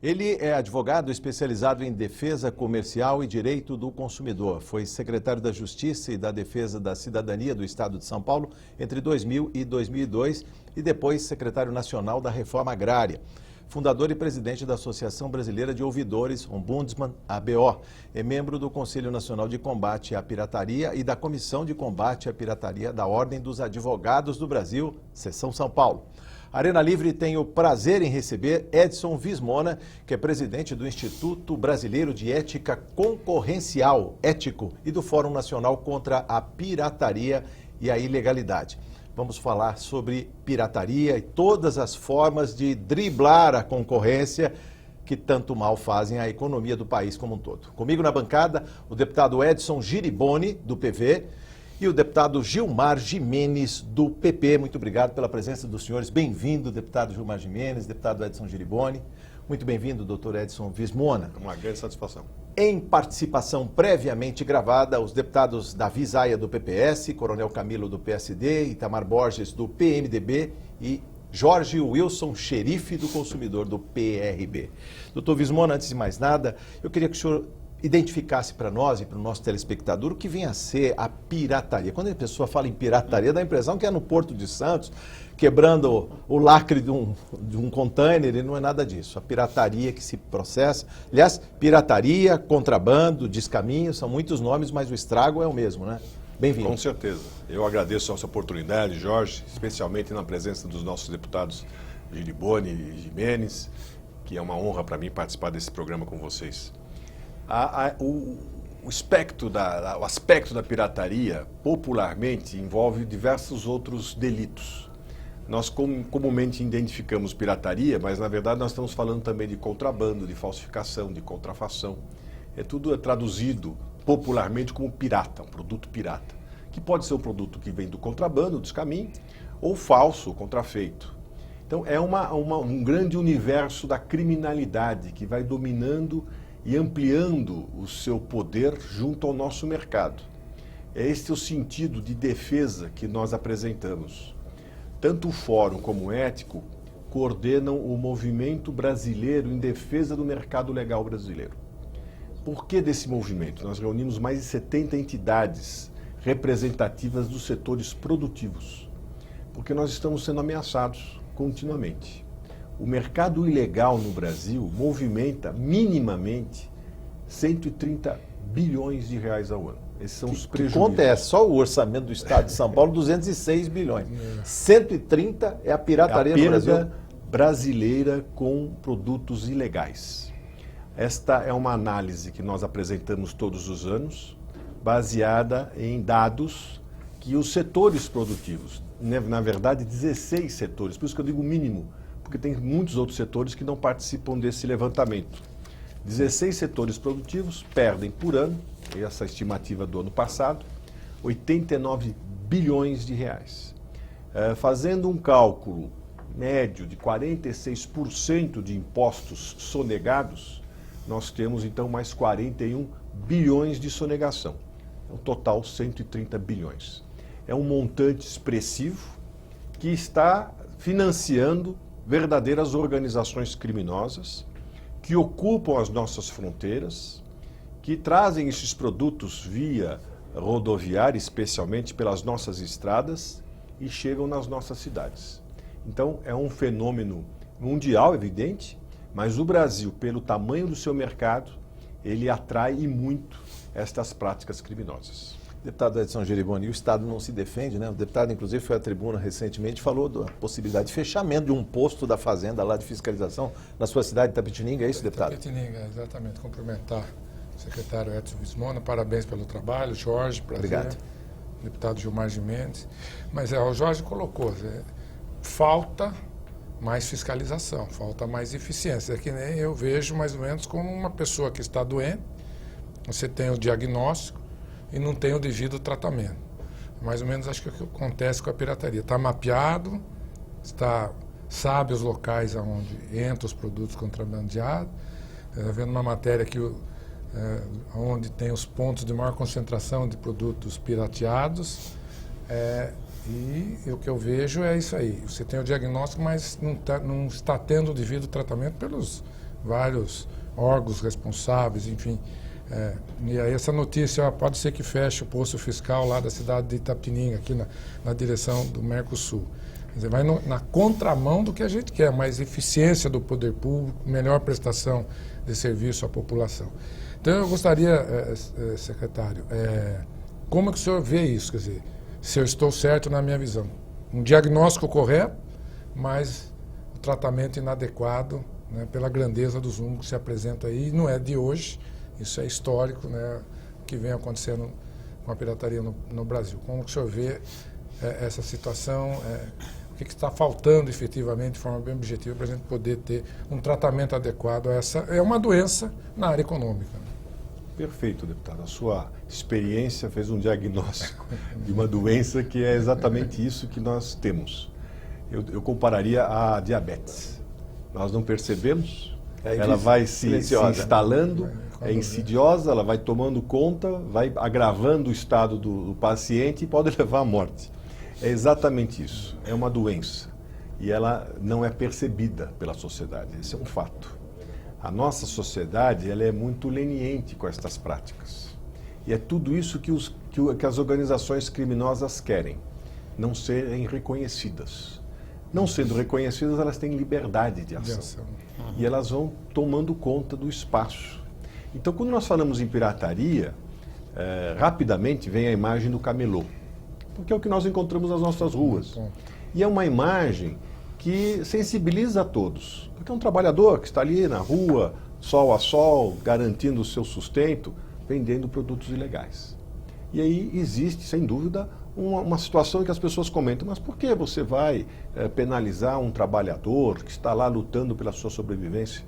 Ele é advogado especializado em defesa comercial e direito do consumidor. Foi secretário da Justiça e da Defesa da Cidadania do Estado de São Paulo entre 2000 e 2002 e depois secretário nacional da Reforma Agrária. Fundador e presidente da Associação Brasileira de Ouvidores, Ombudsman, ABO. É membro do Conselho Nacional de Combate à Pirataria e da Comissão de Combate à Pirataria da Ordem dos Advogados do Brasil, Seção São Paulo. Arena Livre tem o prazer em receber Edson Vismona, que é presidente do Instituto Brasileiro de Ética Concorrencial, Ético, e do Fórum Nacional contra a Pirataria e a Ilegalidade. Vamos falar sobre pirataria e todas as formas de driblar a concorrência que tanto mal fazem à economia do país como um todo. Comigo na bancada, o deputado Edson Giriboni, do PV, e o deputado Gilmar Gimenez, do PP. Muito obrigado pela presença dos senhores. Bem-vindo, deputado Gilmar Gimenez, deputado Edson Giriboni. Muito bem-vindo, doutor Edson Vismona. Uma grande satisfação. Em participação previamente gravada, os deputados Davi Zaia, do PPS, Coronel Camilo, do PSD, Itamar Borges, do PMDB e Jorge Wilson Xerife, do Consumidor, do PRB. Doutor Vismona, antes de mais nada, eu queria que o senhor identificasse para nós e para o nosso telespectador o que vem a ser a pirataria. Quando a pessoa fala em pirataria, dá a impressão que é no Porto de Santos, quebrando o lacre de um container, e não é nada disso. A pirataria que se processa, aliás, pirataria, contrabando, descaminho, são muitos nomes, mas o estrago é o mesmo, né? Bem-vindo. Com certeza. Eu agradeço a essa oportunidade, Jorge, especialmente na presença dos nossos deputados Giriboni e Gimenez, que é uma honra para mim participar desse programa com vocês. O aspecto da pirataria popularmente envolve diversos outros delitos. Nós comumente identificamos pirataria, mas na verdade nós estamos falando também de contrabando, de falsificação, de contrafação. Tudo é traduzido popularmente como pirata, um produto pirata, que pode ser um produto que vem do contrabando, do descaminho, ou falso, contrafeito. Então é um grande universo da criminalidade que vai dominando e ampliando o seu poder junto ao nosso mercado. Este é o sentido de defesa que nós apresentamos. Tanto o Fórum como o Ético coordenam o movimento brasileiro em defesa do mercado legal brasileiro. Por que desse movimento? Nós reunimos mais de 70 entidades representativas dos setores produtivos, porque nós estamos sendo ameaçados continuamente. O mercado ilegal no Brasil movimenta minimamente 130 bilhões de reais ao ano. Esses são os prejuízos. Que conta é? Só o orçamento do Estado de São Paulo, 206 bilhões. 130 é a pirataria no Brasil. A perda brasileira com produtos ilegais. Esta é uma análise que nós apresentamos todos os anos, baseada em dados que os setores produtivos, na verdade 16 setores, por isso que eu digo mínimo, porque tem muitos outros setores que não participam desse levantamento. 16 setores produtivos perdem por ano, essa estimativa do ano passado, 89 bilhões de reais. Fazendo um cálculo médio de 46% de impostos sonegados, nós temos então mais 41 bilhões de sonegação. Um total 130 bilhões. É um montante expressivo que está financiando verdadeiras organizações criminosas que ocupam as nossas fronteiras, que trazem esses produtos via rodoviária, especialmente pelas nossas estradas, e chegam nas nossas cidades. Então, é um fenômeno mundial, evidente, mas o Brasil, pelo tamanho do seu mercado, ele atrai e muito estas práticas criminosas. Deputado Edson Giriboni, o Estado não se defende, né? O deputado, inclusive, foi à tribuna recentemente e falou da possibilidade de fechamento de um posto da Fazenda lá de fiscalização na sua cidade de Itapetininga, é isso, deputado? Itapetininga, exatamente. Cumprimentar o secretário Edson Vismona, parabéns pelo trabalho, Jorge, prazer. Obrigado. Deputado Gilmar Gimenez. Mas o Jorge colocou, falta mais fiscalização, falta mais eficiência. É que nem eu vejo mais ou menos como uma pessoa que está doente, você tem o diagnóstico, e não tem o devido tratamento. Mais ou menos acho que é o que acontece com a pirataria. Está mapeado, sabe os locais onde entram os produtos contrabandeados. Vendo uma matéria aqui onde tem os pontos de maior concentração de produtos pirateados. E o que eu vejo é isso aí. Você tem o diagnóstico, mas não está tendo o devido tratamento pelos vários órgãos responsáveis, enfim. E aí essa notícia pode ser que feche o posto fiscal lá da cidade de Itapetininga, aqui na direção do Mercosul. Quer dizer, vai na contramão do que a gente quer, mais eficiência do poder público, melhor prestação de serviço à população. Então eu gostaria, secretário, como é que o senhor vê isso? Quer dizer, se eu estou certo na minha visão. Um diagnóstico correto, mas o tratamento inadequado, né, pela grandeza dos números que se apresentam aí, não é de hoje, isso é histórico, né, o que vem acontecendo com a pirataria no Brasil. Como que o senhor vê essa situação, o que está faltando efetivamente, de forma bem objetiva, para a gente poder ter um tratamento adequado a essa... É uma doença na área econômica. Perfeito, deputado. A sua experiência fez um diagnóstico de uma doença que é exatamente isso que nós temos. Eu compararia a diabetes. Nós não percebemos, ela vai se instalando, é insidiosa, ela vai tomando conta, vai agravando o estado do paciente e pode levar à morte. É exatamente isso, é uma doença e ela não é percebida pela sociedade, esse é um fato. A nossa sociedade ela é muito leniente com estas práticas e é tudo isso que as organizações criminosas querem, não serem reconhecidas. Não sendo reconhecidas, elas têm liberdade de ação. E elas vão tomando conta do espaço. Então, quando nós falamos em pirataria, rapidamente vem a imagem do camelô. Porque é o que nós encontramos nas nossas ruas. E é uma imagem que sensibiliza a todos. Porque é um trabalhador que está ali na rua, sol a sol, garantindo o seu sustento, vendendo produtos ilegais. E aí existe, sem dúvida, uma situação em que as pessoas comentam, mas por que você vai penalizar um trabalhador que está lá lutando pela sua sobrevivência?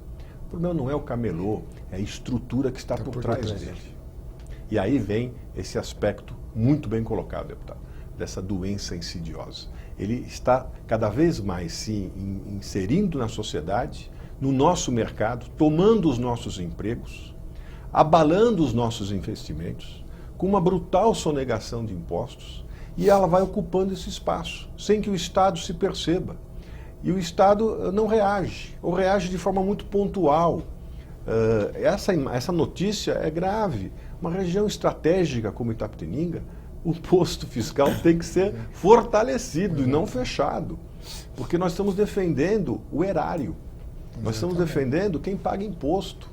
O problema não é o camelô, é a estrutura que está por trás dele. E aí vem esse aspecto muito bem colocado, deputado, dessa doença insidiosa. Ele está cada vez mais se inserindo na sociedade, no nosso mercado, tomando os nossos empregos, abalando os nossos investimentos, com uma brutal sonegação de impostos, e ela vai ocupando esse espaço, sem que o Estado se perceba. E o Estado não reage, ou reage de forma muito pontual. Essa notícia é grave. Uma região estratégica como Itapetininga, o posto fiscal tem que ser fortalecido e não fechado. Porque nós estamos defendendo o erário. Nós estamos defendendo quem paga imposto.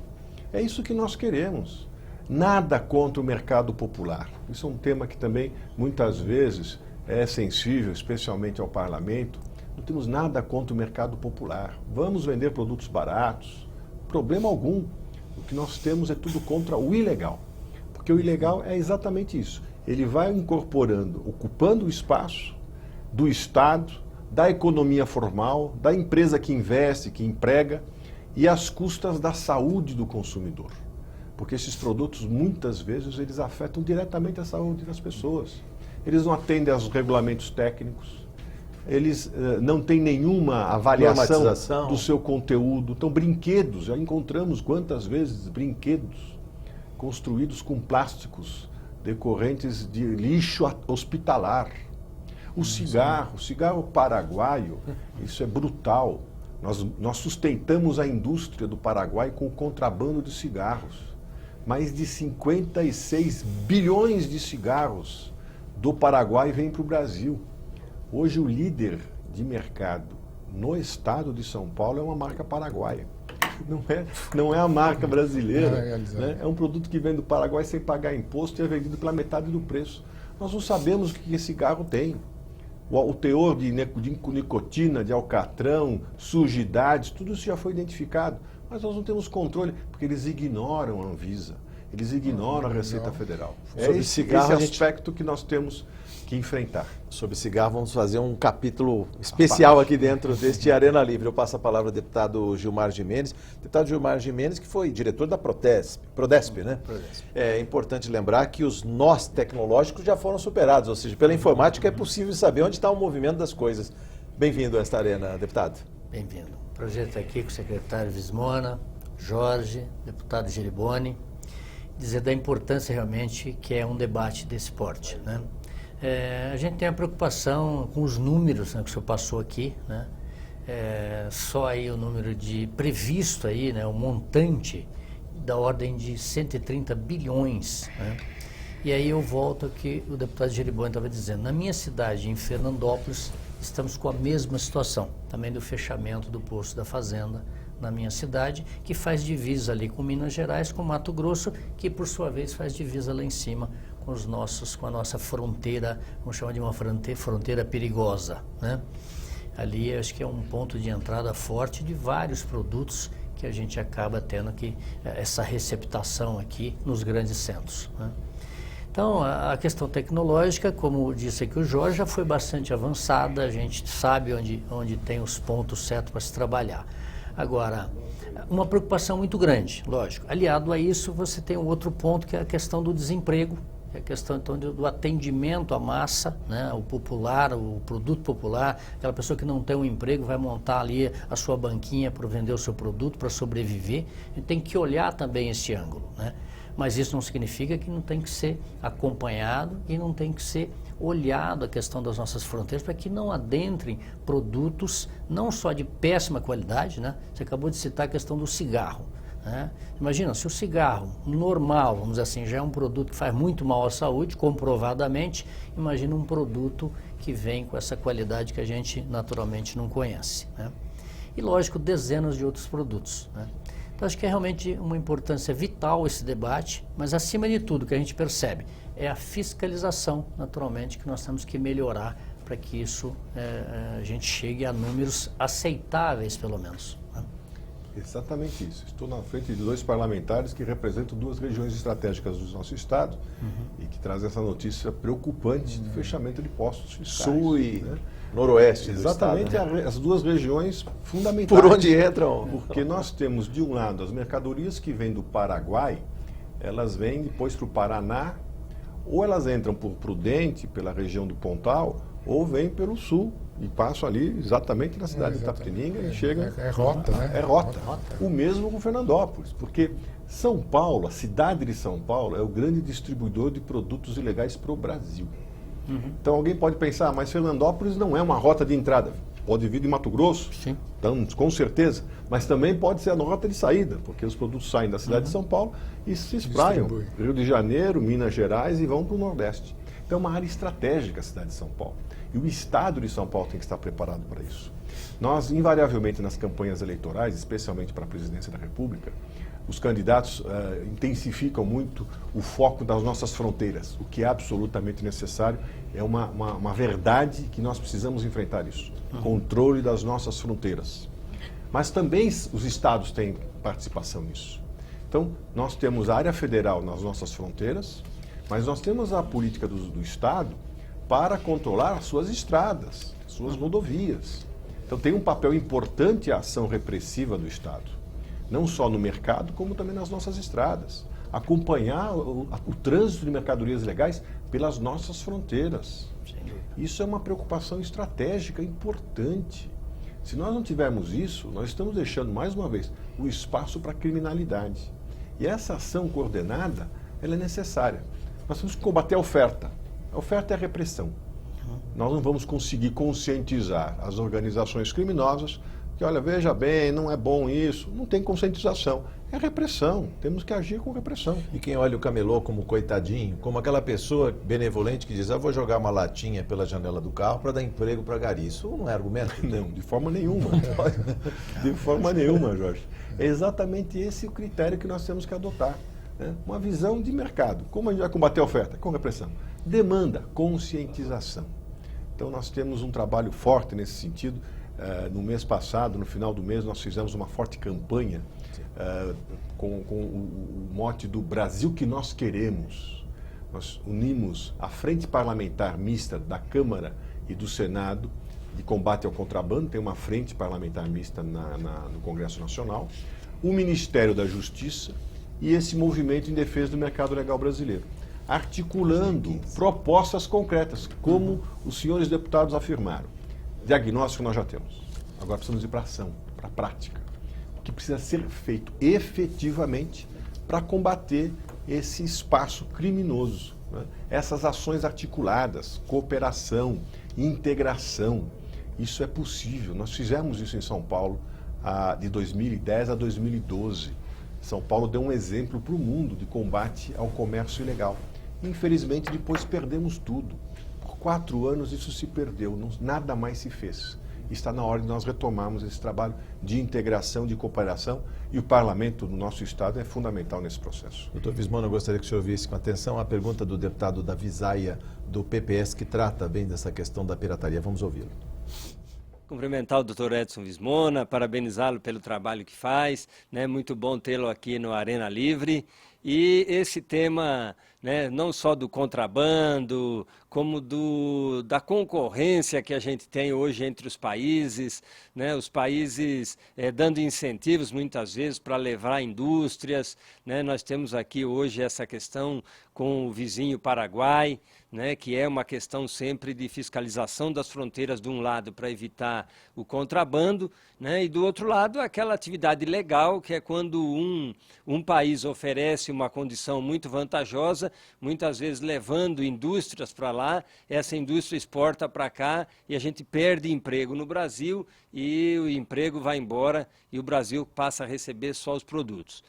É isso que nós queremos. Nada contra o mercado popular. Isso é um tema que também, muitas vezes, é sensível, especialmente ao parlamento. Não temos nada contra o mercado popular. Vamos vender produtos baratos. Problema algum. O que nós temos é tudo contra o ilegal. Porque o ilegal é exatamente isso. Ele vai incorporando, ocupando o espaço do Estado, da economia formal, da empresa que investe, que emprega, e às custas da saúde do consumidor. Porque esses produtos, muitas vezes, eles afetam diretamente a saúde das pessoas. Eles não atendem aos regulamentos técnicos, eles não têm nenhuma avaliação do seu conteúdo. Então, brinquedos, já encontramos quantas vezes brinquedos construídos com plásticos decorrentes de lixo hospitalar. O cigarro paraguaio, isso é brutal. Nós sustentamos a indústria do Paraguai com o contrabando de cigarros. Mais de 56 bilhões de cigarros do Paraguai vêm para o Brasil. Hoje o líder de mercado no estado de São Paulo é uma marca paraguaia. Não é a marca brasileira. Né? É um produto que vem do Paraguai sem pagar imposto e é vendido pela metade do preço. Nós não sabemos o que esse cigarro tem. O teor de nicotina, de alcatrão, sujidades, tudo isso já foi identificado. Mas nós não temos controle, porque eles ignoram a Anvisa, eles ignoram a Receita Federal. É esse aspecto que nós temos que enfrentar. Sobre cigarro, vamos fazer um capítulo especial aqui dentro deste Arena Livre. Eu passo a palavra ao deputado Gilmar Gimenez. Deputado Gilmar Gimenez, que foi diretor da Prodesp, né? Prodesp. É importante lembrar que os nós tecnológicos já foram superados, ou seja, pela informática é possível saber onde está o movimento das coisas. Bem-vindo a esta arena, deputado. Bem-vindo. Prazer estar aqui com o secretário Vismona, Jorge, deputado Geriboni, dizer da importância realmente que é um debate desse porte, né? A gente tem a preocupação com os números, né, que o senhor passou aqui, né? só aí o número de previsto aí, né, o montante da ordem de 130 bilhões, né? E aí eu volto ao que o deputado Geriboni estava dizendo. Na minha cidade, em Fernandópolis, estamos com a mesma situação, também do fechamento do posto da Fazenda na minha cidade, que faz divisa ali com Minas Gerais, com Mato Grosso, que por sua vez faz divisa lá em cima com a nossa fronteira, vamos chamar de uma fronteira perigosa, né? Ali acho que é um ponto de entrada forte de vários produtos que a gente acaba tendo aqui, essa receptação aqui nos grandes centros, né? Então, a questão tecnológica, como disse aqui o Jorge, já foi bastante avançada, a gente sabe onde tem os pontos certos para se trabalhar. Agora, uma preocupação muito grande, lógico. Aliado a isso, você tem um outro ponto, que é a questão do desemprego, é a questão então do atendimento à massa, né, o popular, o produto popular, aquela pessoa que não tem um emprego vai montar ali a sua banquinha para vender o seu produto, para sobreviver. A gente tem que olhar também esse ângulo, né? Mas isso não significa que não tem que ser acompanhado e não tem que ser olhado a questão das nossas fronteiras para que não adentrem produtos não só de péssima qualidade, né? Você acabou de citar a questão do cigarro, né? Imagina, se o cigarro normal, vamos dizer assim, já é um produto que faz muito mal à saúde, comprovadamente, imagina um produto que vem com essa qualidade que a gente naturalmente não conhece, né? E lógico, dezenas de outros produtos, né? Então acho que é realmente uma importância vital esse debate, mas acima de tudo o que a gente percebe é a fiscalização, naturalmente, que nós temos que melhorar para que isso a gente chegue a números aceitáveis, pelo menos, né? Exatamente isso. Estou na frente de 2 parlamentares que representam 2 regiões estratégicas do nosso estado e que trazem essa notícia preocupante do fechamento de postos fiscais. Sul e né? noroeste do Exatamente, estado, né? as 2 regiões fundamentais. Por onde entram? Porque nós temos, de um lado, as mercadorias que vêm do Paraguai, elas vêm depois para o Paraná, ou elas entram por Prudente, pela região do Pontal, ou vêm pelo sul e passam ali exatamente na cidade de Itapetininga e chegam... É rota, né? É rota. O mesmo com Fernandópolis, porque São Paulo, a cidade de São Paulo, é o grande distribuidor de produtos ilegais para o Brasil. Então alguém pode pensar, mas Fernandópolis não é uma rota de entrada. Pode vir de Mato Grosso, Sim. Então, com certeza, mas também pode ser a rota de saída, porque os produtos saem da cidade de São Paulo e se espraiam Rio de Janeiro, Minas Gerais e vão para o Nordeste. Então é uma área estratégica a cidade de São Paulo. E o Estado de São Paulo tem que estar preparado para isso. Nós, invariavelmente, nas campanhas eleitorais, especialmente para a presidência da República, os candidatos intensificam muito o foco das nossas fronteiras, o que é absolutamente necessário, é uma verdade que nós precisamos enfrentar isso. Controle das nossas fronteiras. Mas também os estados têm participação nisso. Então, nós temos a área federal nas nossas fronteiras, mas nós temos a política do Estado para controlar as suas estradas, suas rodovias. Então, tem um papel importante a ação repressiva do Estado, não só no mercado, como também nas nossas estradas. Acompanhar o trânsito de mercadorias ilegais pelas nossas fronteiras. Isso é uma preocupação estratégica importante. Se nós não tivermos isso, nós estamos deixando, mais uma vez, o espaço para a criminalidade. E essa ação coordenada, ela é necessária. Nós temos que combater a oferta. A oferta é a repressão. Nós não vamos conseguir conscientizar as organizações criminosas que, olha, veja bem, não é bom isso. Não tem conscientização. É repressão. Temos que agir com repressão. E quem olha o camelô como coitadinho, como aquela pessoa benevolente que diz, vou jogar uma latinha pela janela do carro para dar emprego para gari. Isso não é argumento? Não, de forma nenhuma. De forma nenhuma, Jorge. É exatamente esse o critério que nós temos que adotar, né? Uma visão de mercado. Como a gente vai combater a oferta? Com repressão. Demanda, conscientização. Então nós temos um trabalho forte nesse sentido. No mês passado, no final do mês, nós fizemos uma forte campanha com o mote do Brasil que nós queremos. Nós unimos a Frente Parlamentar Mista da Câmara e do Senado de combate ao contrabando, tem uma frente parlamentar mista no Congresso Nacional, o Ministério da Justiça e esse movimento em defesa do mercado legal brasileiro, articulando propostas concretas, como os senhores deputados afirmaram. Diagnóstico nós já temos. Agora precisamos ir para a ação, para a prática. O que precisa ser feito efetivamente para combater esse espaço criminoso, né? Essas ações articuladas, cooperação, integração. Isso é possível. Nós fizemos isso em São Paulo de 2010 a 2012. São Paulo deu um exemplo para o mundo de combate ao comércio ilegal. Infelizmente, depois perdemos tudo. Por 4 anos isso se perdeu, nada mais se fez. Está na hora de nós retomarmos esse trabalho de integração, de cooperação, e o parlamento do nosso estado é fundamental nesse processo. Doutor Vismona, eu gostaria que o senhor visse com atenção a pergunta do deputado Davi Zaia, do PPS, que trata bem dessa questão da pirataria. Vamos ouvi-lo. Cumprimentar o doutor Edson Vismona, parabenizá-lo pelo trabalho que faz, né? Muito bom tê-lo aqui no Arena Livre. E esse tema, né, não só do contrabando, como da concorrência que a gente tem hoje entre os países, né, os países dando incentivos muitas vezes para levar indústrias, né, nós temos aqui hoje essa questão com o vizinho Paraguai, né, que é uma questão sempre de fiscalização das fronteiras de um lado para evitar o contrabando, né, e do outro lado aquela atividade legal, que é quando um país oferece uma condição muito vantajosa, muitas vezes levando indústrias para lá, essa indústria exporta para cá e a gente perde emprego no Brasil e o emprego vai embora e o Brasil passa a receber só os produtos.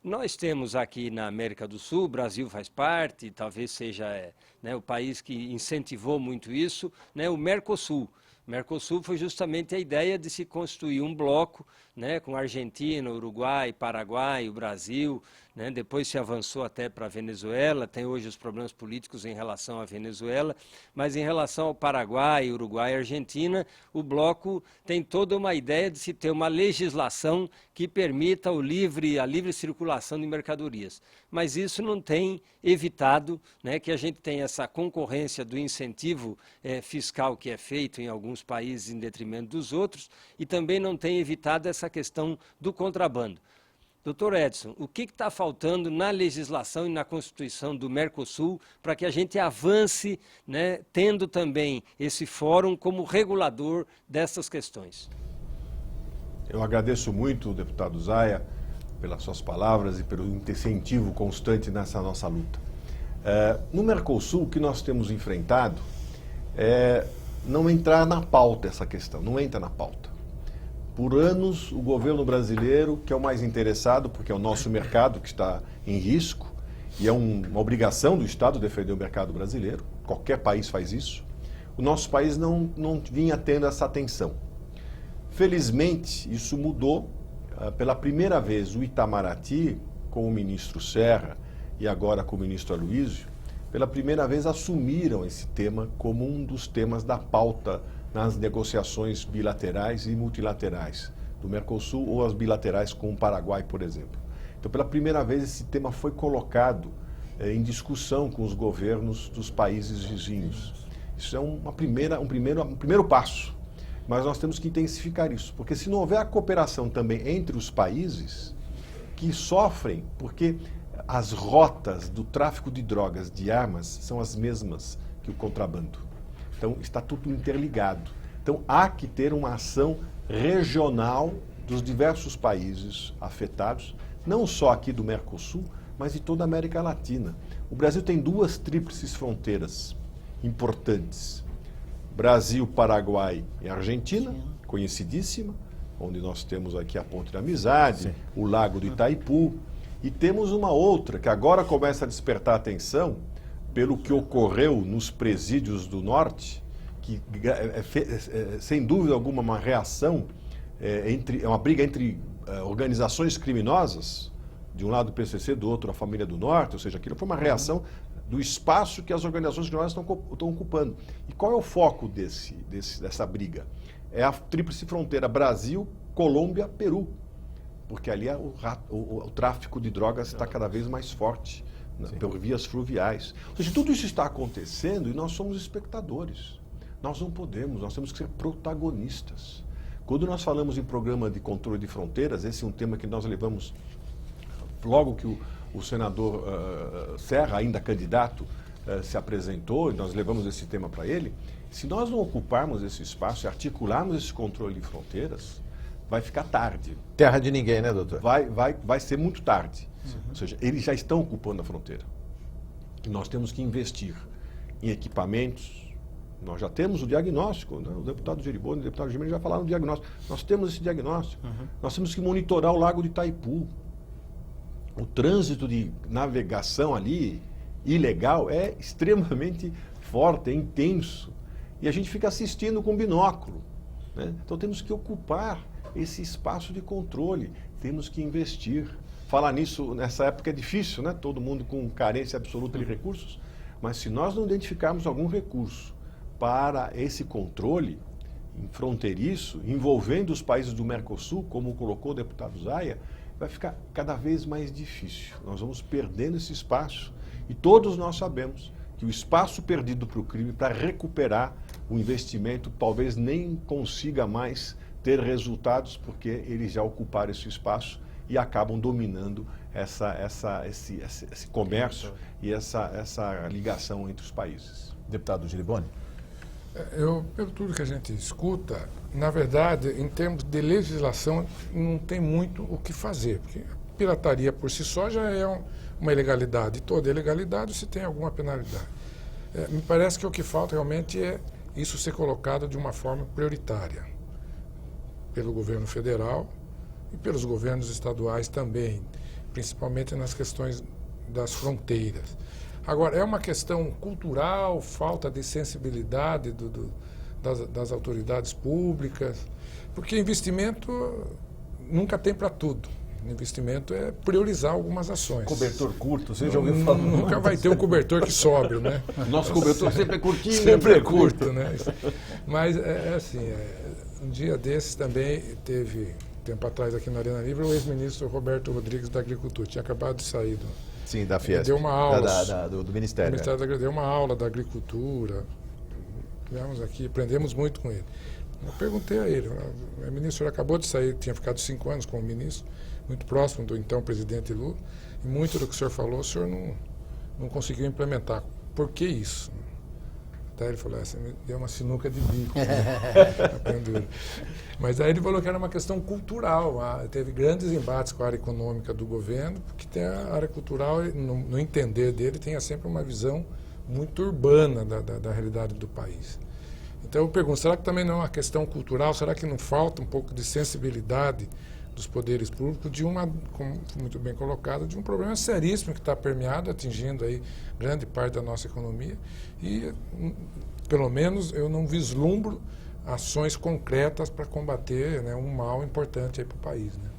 Nós temos aqui na América do Sul, o Brasil faz parte, talvez seja né, o país que incentivou muito isso, né, o Mercosul. O Mercosul foi justamente a ideia de se constituir um bloco, né, com Argentina, Uruguai, Paraguai, o Brasil, né, depois se avançou até para a Venezuela, tem hoje os problemas políticos em relação à Venezuela, mas em relação ao Paraguai, Uruguai e Argentina, o bloco tem toda uma ideia de se ter uma legislação que permita a livre circulação de mercadorias. Mas isso não tem evitado, né, que a gente tenha essa concorrência do incentivo fiscal que é feito em alguns países em detrimento dos outros, e também não tem evitado essa questão do contrabando. Doutor Edson, o que está faltando na legislação e na Constituição do Mercosul para que a gente avance, né, tendo também esse fórum como regulador dessas questões? Eu agradeço muito, deputado Zaia, pelas suas palavras e pelo incentivo constante nessa nossa luta. No Mercosul, o que nós temos enfrentado é não entrar na pauta essa questão, não entra na pauta. Por anos, o governo brasileiro, que é o mais interessado, porque é o nosso mercado que está em risco, e é uma obrigação do Estado defender o mercado brasileiro, qualquer país faz isso, o nosso país não vinha tendo essa atenção. Felizmente, isso mudou. Pela primeira vez, o Itamaraty, com o ministro Serra e agora com o ministro Aloysio, pela primeira vez assumiram esse tema como um dos temas da pauta nas negociações bilaterais e multilaterais do Mercosul ou as bilaterais com o Paraguai, por exemplo. Então, pela primeira vez, esse tema foi colocado em discussão com os governos dos países vizinhos. Isso é um primeiro passo, mas nós temos que intensificar isso, porque se não houver a cooperação também entre os países que sofrem, porque as rotas do tráfico de drogas, de armas, são as mesmas que o contrabando. Então, está tudo interligado. Então, há que ter uma ação regional dos diversos países afetados, não só aqui do Mercosul, mas de toda a América Latina. O Brasil tem 2 tríplices fronteiras importantes. Brasil, Paraguai e Argentina, conhecidíssima, onde nós temos aqui a Ponte da Amizade, sim, o Lago do Itaipu, e temos uma outra que agora começa a despertar atenção, pelo que ocorreu nos presídios do norte, que sem dúvida alguma uma reação, é uma briga entre organizações criminosas, de um lado o PCC, do outro a Família do Norte, ou seja, aquilo foi uma reação do espaço que as organizações criminosas estão ocupando. E qual é o foco dessa briga? É a tríplice fronteira Brasil, Colômbia, Peru, porque ali o tráfico de drogas está cada vez mais forte, por vias fluviais. Ou seja, tudo isso está acontecendo e nós somos espectadores. Nós não podemos, nós temos que ser protagonistas. Quando nós falamos em programa de controle de fronteiras, esse é um tema que nós levamos logo que o senador Serra, ainda candidato, se apresentou, e nós levamos esse tema para ele. Se nós não ocuparmos esse espaço e articularmos esse controle de fronteiras, vai ficar tarde. Terra de ninguém, né, doutor? Vai ser muito tarde. Ou seja, eles já estão ocupando a fronteira. E nós temos que investir em equipamentos, Nós já temos o diagnóstico, né? O deputado Geriboni e o deputado Gimenez já falaram do diagnóstico. Nós temos esse diagnóstico. Nós temos que monitorar o lago de Itaipu. O trânsito de navegação ali, ilegal, é extremamente forte, é intenso. E a gente fica assistindo com binóculo, né? Então temos que ocupar esse espaço de controle, temos que investir. Falar nisso nessa época é difícil, né? Todo mundo com carência absoluta de recursos, mas se nós não identificarmos algum recurso para esse controle fronteiriço, envolvendo os países do Mercosul, como colocou o deputado Zaya, vai ficar cada vez mais difícil. Nós vamos perdendo esse espaço e todos nós sabemos que o espaço perdido para o crime, para recuperar o investimento, talvez nem consiga mais ter resultados, porque eles já ocuparam esse espaço e acabam dominando esse comércio e essa ligação entre os países. Deputado Geriboni. Pelo tudo que a gente escuta, na verdade, em termos de legislação, não tem muito o que fazer, porque a pirataria por si só já é uma ilegalidade. Toda ilegalidade se tem alguma penalidade. Me parece que o que falta realmente é isso ser colocado de uma forma prioritária pelo governo federal e pelos governos estaduais também, principalmente nas questões das fronteiras. Agora, é uma questão cultural, falta de sensibilidade das autoridades públicas, porque investimento nunca tem para tudo. Investimento é priorizar algumas ações. Cobertor curto, você já ouviu falar? Nunca vai ter um cobertor que sobre, né? Nosso cobertor sempre é curtinho. Sempre é curto, né? Mas assim, um dia desses também teve, tempo atrás aqui na Arena Livre, o ex-ministro Roberto Rodrigues da Agricultura, tinha acabado de sair Sim, da Fiesp. Deu uma aula do Ministério. Deu uma aula da agricultura. Tivemos aqui, aprendemos muito com ele. Eu perguntei a ele, o ministro, o senhor acabou de sair, tinha ficado 5 anos como ministro, muito próximo do então presidente Lula, e muito do que o senhor falou, o senhor não conseguiu implementar. Por que isso? Até ele falou, você me deu uma sinuca de bico, né? Mas aí ele falou que era uma questão cultural. Teve grandes embates com a área econômica do governo, porque a área cultural, no entender dele, tem sempre uma visão muito urbana da realidade do país. Então eu pergunto, será que também não é uma questão cultural? Será que não falta um pouco de sensibilidade dos poderes públicos como muito bem colocado, de um problema seríssimo que está permeado, atingindo aí grande parte da nossa economia e, pelo menos, eu não vislumbro ações concretas para combater, né, um mal importante para o país, né?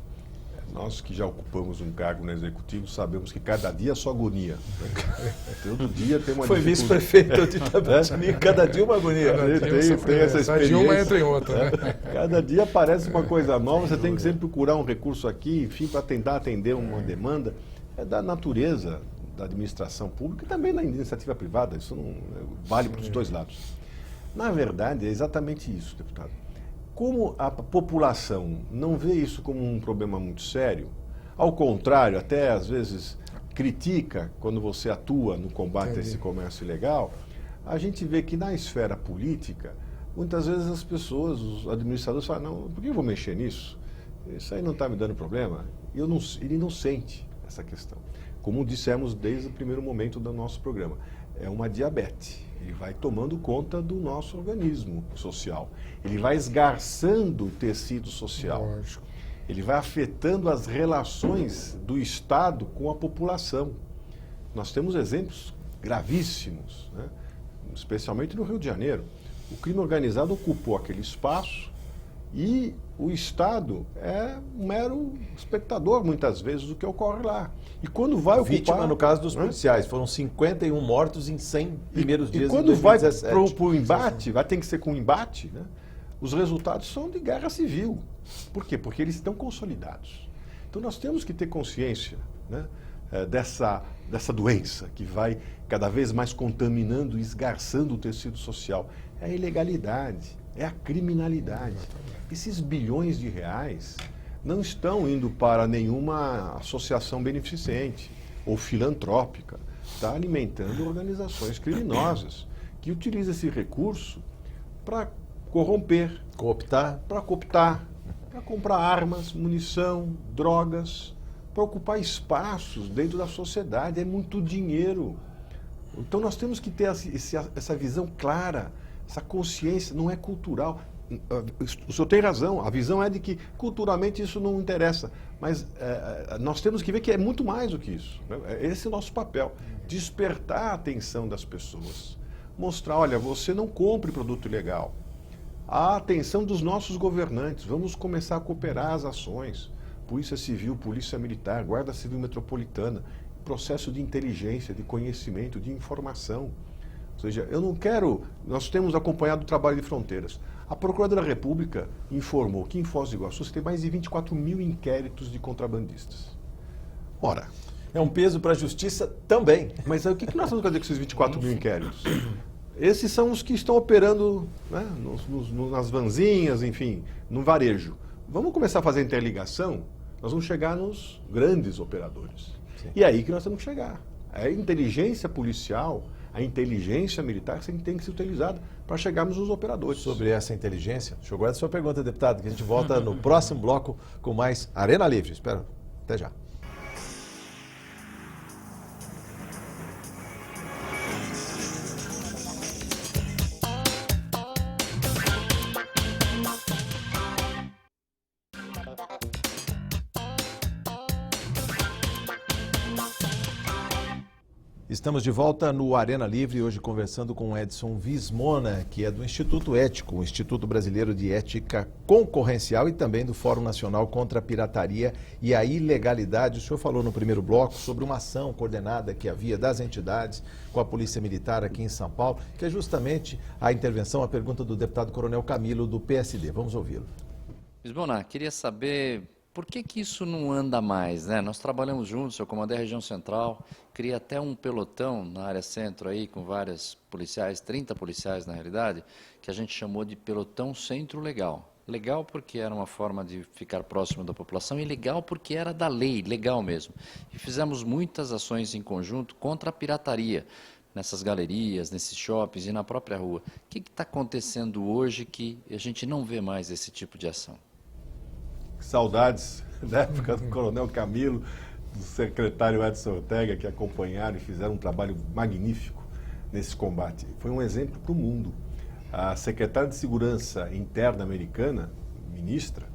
Nós que já ocupamos um cargo no Executivo sabemos que cada dia é só agonia. Né? Todo dia tem uma Foi vice-prefeito de Itabetini, cada dia uma agonia. Tem essa experiência. De uma entra em outra, né? Cada dia aparece uma coisa nova, você tem que sempre procurar um recurso aqui, enfim, para tentar atender uma demanda. É da natureza da administração pública e também da iniciativa privada, isso não vale para os dois lados. Na verdade, é exatamente isso, deputado. Como a população não vê isso como um problema muito sério, ao contrário, até às vezes critica quando você atua no combate a esse comércio ilegal, a gente vê que na esfera política, muitas vezes as pessoas, os administradores falam, não, por que eu vou mexer nisso? Isso aí não está me dando problema. Ele não sente essa questão. Como dissemos desde o primeiro momento do nosso programa, é uma diabetes. Ele vai tomando conta do nosso organismo social. Ele vai esgarçando o tecido social. Lógico. Ele vai afetando as relações do Estado com a população. Nós temos exemplos gravíssimos, né? Especialmente no Rio de Janeiro. O crime organizado ocupou aquele espaço e o Estado é um mero espectador, muitas vezes, do que ocorre lá. E quando vai ocupar... Vítima, no caso dos policiais, foram 51 mortos em 100 primeiros dias de 2017. E quando vai para o embate, vai ter que ser com embate, né? Os resultados são de guerra civil. Por quê? Porque eles estão consolidados. Então nós temos que ter consciência, né, dessa doença que vai cada vez mais contaminando e esgarçando o tecido social. É a ilegalidade, é a criminalidade. Esses bilhões de reais não estão indo para nenhuma associação beneficente ou filantrópica. Está alimentando organizações criminosas que utilizam esse recurso para corromper, para cooptar, para comprar armas, munição, drogas, para ocupar espaços dentro da sociedade. É muito dinheiro. Então nós temos que ter essa visão clara, Essa consciência não é cultural. O senhor tem razão, a visão é de que culturalmente isso não interessa, mas nós temos que ver que é muito mais do que isso, né? Esse é o nosso papel, despertar a atenção das pessoas, mostrar, olha, você não compre produto ilegal. A atenção dos nossos governantes, vamos começar a cooperar as ações, Polícia Civil, Polícia Militar, Guarda Civil Metropolitana, processo de inteligência, de conhecimento, de informação. Ou seja, eu não quero... Nós temos acompanhado o trabalho de fronteiras. A Procuradora da República informou que em Foz do Iguaçu você tem mais de 24 mil inquéritos de contrabandistas. Ora... É um peso para a justiça também. Mas aí, o que nós vamos fazer com esses 24 mil inquéritos? Esses são os que estão operando, né, nas vanzinhas, enfim, no varejo. Vamos começar a fazer interligação, nós vamos chegar nos grandes operadores. Sim. E é aí que nós temos que chegar. A inteligência policial, a inteligência militar tem que ser utilizada para chegarmos nos operadores. Sobre essa inteligência, deixa eu guardar a sua pergunta, deputado, que a gente volta no próximo bloco com mais Arena Livre. Espera, até já. Estamos de volta no Arena Livre, hoje conversando com Edson Vismona, que é do Instituto Ético, o Instituto Brasileiro de Ética Concorrencial e também do Fórum Nacional contra a Pirataria e a Ilegalidade. O senhor falou no primeiro bloco sobre uma ação coordenada que havia das entidades com a Polícia Militar aqui em São Paulo, que é justamente a intervenção, a pergunta do deputado Coronel Camilo, do PSD. Vamos ouvi-lo. Vismona, queria saber... Por que isso não anda mais, né? Nós trabalhamos juntos, eu comandei a região central, criei até um pelotão na área centro aí, com vários policiais, 30 policiais na realidade, que a gente chamou de pelotão centro legal. Legal porque era uma forma de ficar próximo da população e legal porque era da lei, legal mesmo. E fizemos muitas ações em conjunto contra a pirataria, nessas galerias, nesses shoppings e na própria rua. O que está acontecendo hoje que a gente não vê mais esse tipo de ação? Saudades da época do Coronel Camilo, do secretário Edson Ortega, que acompanharam e fizeram um trabalho magnífico nesse combate. Foi um exemplo para o mundo. A secretária de Segurança Interna americana, ministra,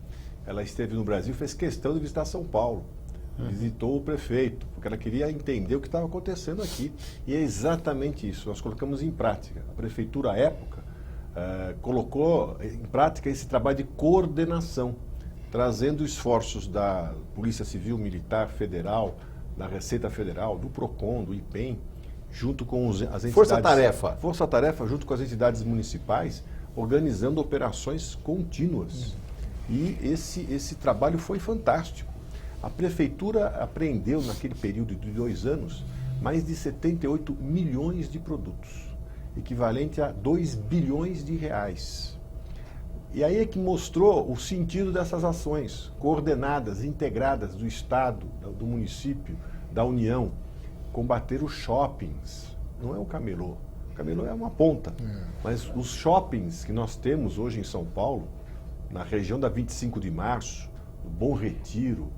ela esteve no Brasil e fez questão de visitar São Paulo. Visitou o prefeito, porque ela queria entender o que estava acontecendo aqui. E é exatamente isso, nós colocamos em prática. A prefeitura, à época, colocou em prática esse trabalho de coordenação, trazendo esforços da Polícia Civil, Militar, Federal, da Receita Federal, do PROCON, do IPEM, junto com as entidades... Força-tarefa. Força-tarefa, junto com as entidades municipais, organizando operações contínuas. E esse trabalho foi fantástico. A Prefeitura apreendeu, naquele período de 2 anos, mais de 78 milhões de produtos, equivalente a 2 bilhões de reais. E aí é que mostrou o sentido dessas ações, coordenadas, integradas do Estado, do município, da União, combater os shoppings. Não é o camelô. O camelô é uma ponta. Mas os shoppings que nós temos hoje em São Paulo, na região da 25 de Março, no Bom Retiro,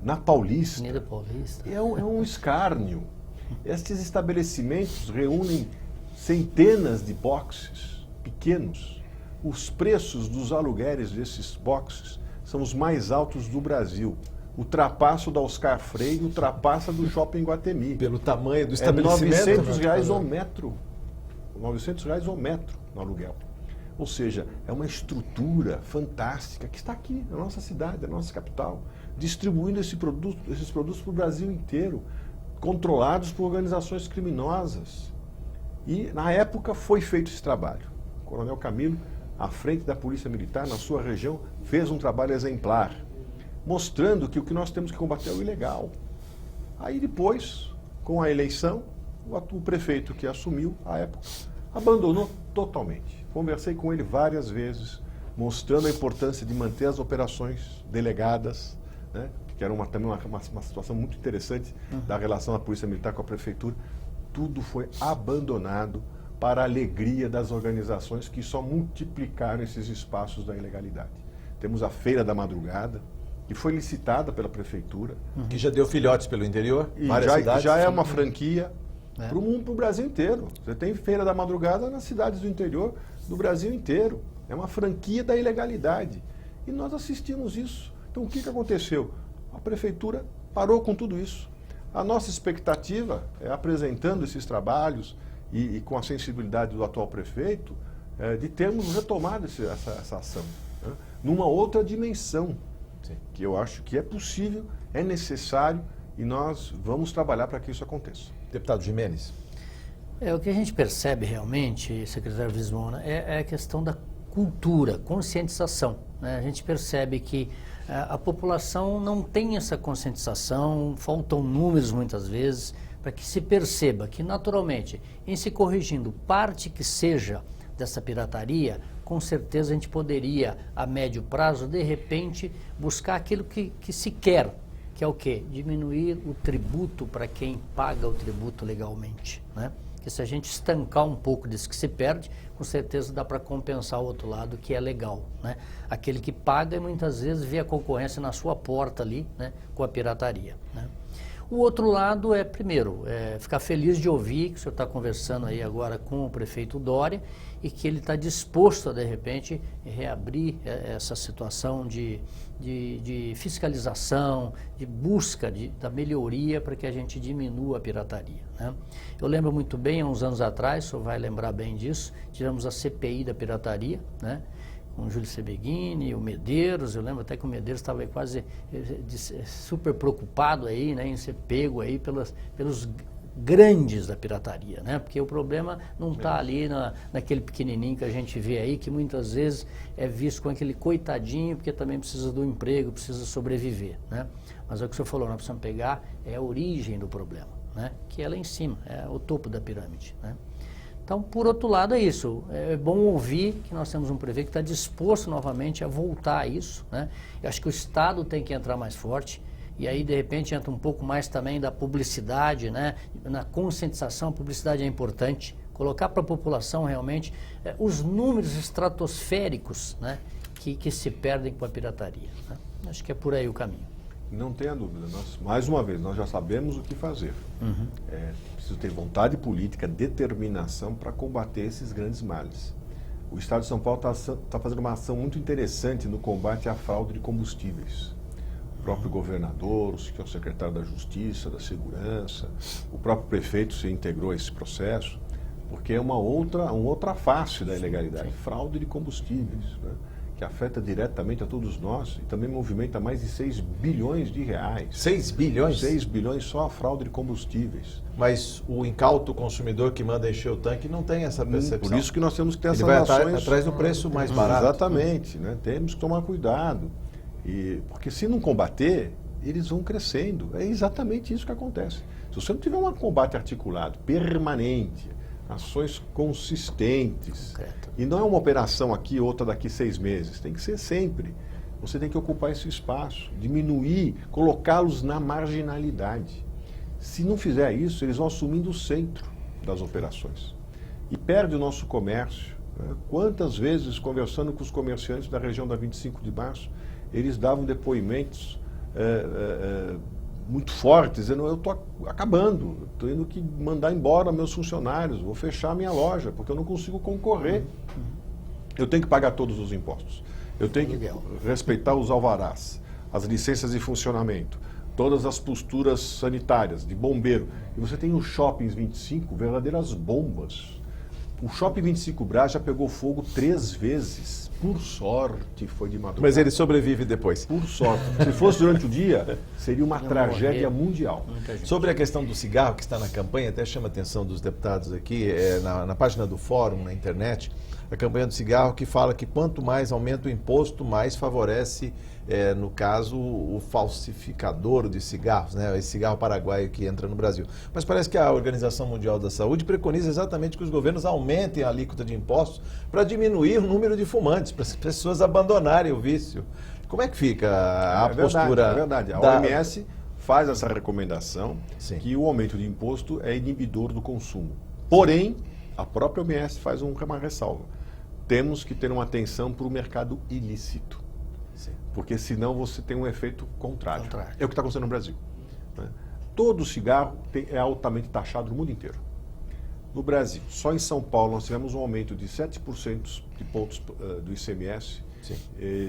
na Paulista, Avenida Paulista, é um escárnio. Estes estabelecimentos reúnem centenas de boxes pequenos. Os preços dos aluguéis desses boxes são os mais altos do Brasil. Ultrapassa o da Oscar Freire, ultrapassa do Shopping Guatemi. Pelo tamanho do estabelecimento. É R$900 ao metro. R$900 ao metro no aluguel. Ou seja, é uma estrutura fantástica que está aqui, na nossa cidade, na nossa capital, distribuindo esses produtos para o Brasil inteiro, controlados por organizações criminosas. E, na época, foi feito esse trabalho. O Coronel Camilo, à frente da Polícia Militar, na sua região, fez um trabalho exemplar, mostrando que o que nós temos que combater é o ilegal. Aí depois, com a eleição, o prefeito que assumiu, à época, abandonou totalmente. Conversei com ele várias vezes, mostrando a importância de manter as operações delegadas, né, que era também uma situação muito interessante da relação da Polícia Militar com a Prefeitura. Tudo foi abandonado para a alegria das organizações que só multiplicaram esses espaços da ilegalidade. Temos a Feira da Madrugada, que foi licitada pela Prefeitura. Que já deu filhotes pelo interior, E várias cidades. já é uma franquia, né? Para o Brasil inteiro. Você tem feira da madrugada nas cidades do interior do Brasil inteiro. É uma franquia da ilegalidade. E nós assistimos isso. Então o que aconteceu? A prefeitura parou com tudo isso. A nossa expectativa é, apresentando esses trabalhos e com a sensibilidade do atual prefeito, de termos retomado essa ação, né? Numa outra dimensão, que eu acho que é possível, é necessário e nós vamos trabalhar para que isso aconteça. Deputado Gimenez. O que a gente percebe realmente, secretário Vismona, é a questão da cultura, conscientização, né? A gente percebe que a população não tem essa conscientização, faltam números muitas vezes, para que se perceba que naturalmente, em se corrigindo parte que seja dessa pirataria, com certeza a gente poderia, a médio prazo, de repente, buscar aquilo que se quer, que é o quê? Diminuir o tributo para quem paga o tributo legalmente, né? Que se a gente estancar um pouco disso que se perde, com certeza dá para compensar o outro lado, que é legal, né? Aquele que paga e muitas vezes vê a concorrência na sua porta ali, né, com a pirataria, né? O outro lado é, primeiro, ficar feliz de ouvir que o senhor está conversando aí agora com o prefeito Dória e que ele está disposto a, de repente, reabrir essa situação de fiscalização, de busca da melhoria para que a gente diminua a pirataria, né? Eu lembro muito bem, há uns anos atrás, o senhor vai lembrar bem disso, tivemos a CPI da pirataria, né? Com o Júlio Sebeghini, o Medeiros, eu lembro até que o Medeiros estava quase super preocupado aí, né, em ser pego aí pelos grandes da pirataria, né? Porque o problema não está ali naquele pequenininho que a gente vê aí, que muitas vezes é visto com aquele coitadinho, porque também precisa do emprego, precisa sobreviver, né? Mas é o que o senhor falou, nós precisamos pegar a origem do problema, né? Que é lá em cima, é o topo da pirâmide, né? Então, por outro lado, é isso. É bom ouvir que nós temos um prefeito que está disposto novamente a voltar a isso, né? Eu acho que o Estado tem que entrar mais forte. E aí, de repente, entra um pouco mais também da publicidade, né? Na conscientização, a publicidade é importante. Colocar para a população realmente os números estratosféricos, né? Que se perdem com a pirataria, né? Acho que é por aí o caminho. Não tenha dúvida. Mais uma vez, nós já sabemos o que fazer. Preciso ter vontade política, determinação para combater esses grandes males. O Estado de São Paulo está fazendo uma ação muito interessante no combate à fraude de combustíveis. O próprio governador, que é o secretário da Justiça, da Segurança, o próprio prefeito se integrou a esse processo, porque é uma outra face da ilegalidade, fraude de combustíveis, né? Que afeta diretamente a todos nós e também movimenta mais de 6 bilhões de reais. 6 bilhões? 6 bilhões só a fraude de combustíveis. Mas o incauto consumidor que manda encher o tanque não tem essa percepção. Por isso que nós temos que ter Ele essas vai ações atrás do preço mais barato. Exatamente, né? Temos que tomar cuidado. Porque se não combater, eles vão crescendo. É exatamente isso que acontece. Se você não tiver um combate articulado, permanente, ações consistentes, Concreto. E não é uma operação aqui, outra daqui 6 meses, tem que ser sempre. Você tem que ocupar esse espaço, diminuir, colocá-los na marginalidade. Se não fizer isso, eles vão assumindo o centro das operações. E perde o nosso comércio, né? Quantas vezes, conversando com os comerciantes da região da 25 de março, eles davam depoimentos muito fortes, dizendo, eu estou acabando, estou indo que mandar embora meus funcionários, vou fechar minha loja, porque eu não consigo concorrer. Eu tenho que pagar todos os impostos. Eu tenho que respeitar os alvarás, as licenças de funcionamento, todas as posturas sanitárias, de bombeiro. E você tem os shoppings 25, verdadeiras bombas. O Shopping 25 Brás já pegou fogo 3 vezes. Por sorte, foi de madrugada. Mas ele sobrevive depois. Por sorte. Se fosse durante o dia, seria uma tragédia mundial. Sobre a questão do cigarro que está na campanha, até chama a atenção dos deputados aqui, na página do fórum, na internet, a campanha do cigarro que fala que quanto mais aumenta o imposto, mais favorece, no caso, o falsificador de cigarros, né? Esse cigarro paraguaio que entra no Brasil. Mas parece que a Organização Mundial da Saúde preconiza exatamente que os governos aumentem a alíquota de impostos para diminuir o número de fumantes, para as pessoas abandonarem o vício. Como é que fica a postura? É verdade. A OMS faz essa recomendação. Sim. Que o aumento de imposto é inibidor do consumo. Porém, a própria OMS faz uma ressalva. Temos que ter uma atenção para o mercado ilícito. Sim. Porque senão você tem um efeito contrário. É o que está acontecendo no Brasil, né? todo cigarro é altamente taxado no mundo inteiro. No Brasil, só em São Paulo, nós tivemos um aumento de 7% de pontos do ICMS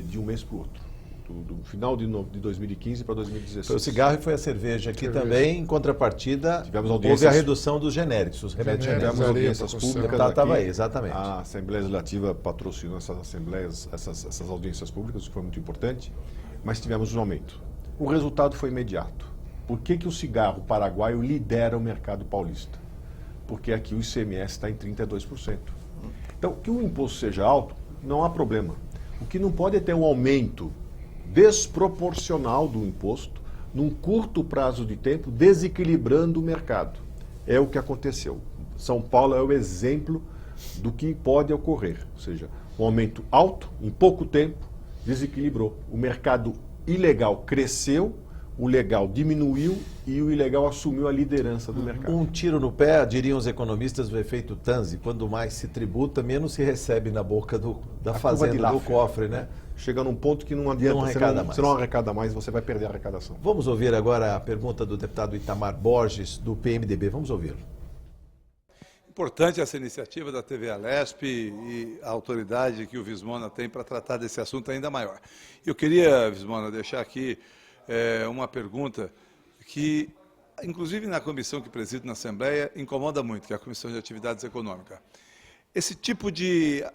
de um mês para o outro. Do final de 2015 para 2016. Foi o cigarro e foi a cerveja. Aqui também, em contrapartida, houve a redução dos genéricos, os remédios genéricos. Tivemos audiências públicas Estava aqui. aí, exatamente. A Assembleia Legislativa patrocinou essas assembleias, essas audiências públicas, o que foi muito importante, mas tivemos um aumento. O resultado foi imediato. Por que o cigarro paraguaio lidera o mercado paulista? Porque aqui o ICMS está em 32%. Então, que o imposto seja alto, não há problema. O que não pode é ter um aumento desproporcional do imposto num curto prazo de tempo, desequilibrando o mercado. É o que aconteceu. São Paulo é o exemplo do que pode ocorrer. Ou seja, um aumento alto, em pouco tempo, desequilibrou. O mercado ilegal cresceu, o legal diminuiu e o ilegal assumiu a liderança do mercado. Um tiro no pé, diriam os economistas, do efeito Tanzi. Quando mais se tributa, menos se recebe na boca da fazenda, do cofre, né? Chega num ponto que não adianta, você não arrecada mais, você vai perder a arrecadação. Vamos ouvir agora a pergunta do deputado Itamar Borges, do PMDB. Vamos ouvi-lo. Importante essa iniciativa da TV Alesp e a autoridade que o Vismona tem para tratar desse assunto ainda maior. Eu queria, Vismona, deixar aqui uma pergunta que, inclusive na comissão que presido na Assembleia, incomoda muito, que é a Comissão de Atividades Econômicas. Esse tipo de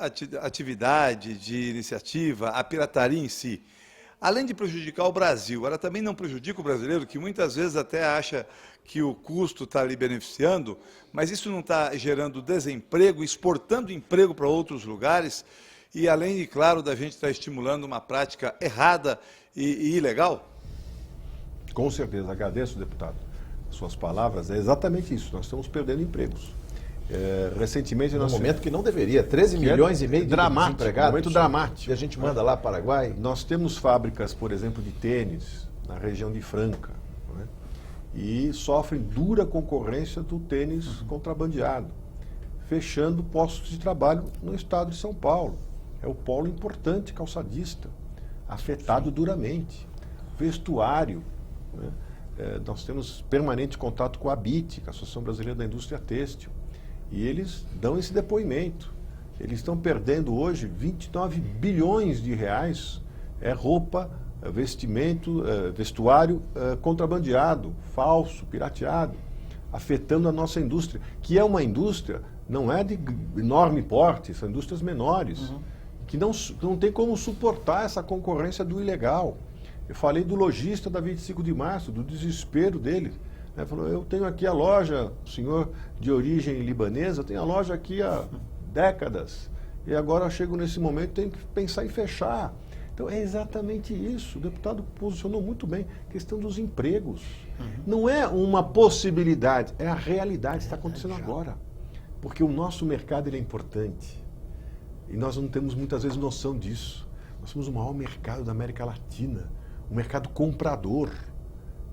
atividade, de iniciativa, a pirataria em si, além de prejudicar o Brasil, ela também não prejudica o brasileiro, que muitas vezes até acha que o custo está lhe beneficiando, mas isso não está gerando desemprego, exportando emprego para outros lugares, e além, claro, da gente estar estimulando uma prática errada e ilegal? Com certeza, agradeço, deputado. Suas palavras, é exatamente isso, nós estamos perdendo empregos. Recentemente num momento que não deveria, 13 milhões e meio de desempregados. Momento dramático. E a gente manda lá para o Paraguai. Nós temos fábricas, por exemplo, de tênis na região de Franca, né? E sofrem dura concorrência do tênis contrabandeado, fechando postos de trabalho no estado de São Paulo. É o polo importante calçadista, afetado duramente. Vestuário, né? Nós temos permanente contato com a ABIT, a Associação Brasileira da Indústria Têxtil. E eles dão esse depoimento. Eles estão perdendo hoje 29 bilhões de reais, roupa, vestimento, vestuário contrabandeado, falso, pirateado, afetando a nossa indústria, que é uma indústria, não é de enorme porte, são indústrias menores, que não tem como suportar essa concorrência do ilegal. Eu falei do lojista da 25 de março, do desespero dele. Ele falou, eu tenho aqui a loja, o senhor de origem libanesa, tem a loja aqui há décadas, e agora eu chego nesse momento, tenho que pensar em fechar. Então é exatamente isso, o deputado posicionou muito bem, questão dos empregos. Não é uma possibilidade, é a realidade que está acontecendo agora. Porque o nosso mercado ele é importante, e nós não temos muitas vezes noção disso. Nós somos o maior mercado da América Latina, um mercado comprador.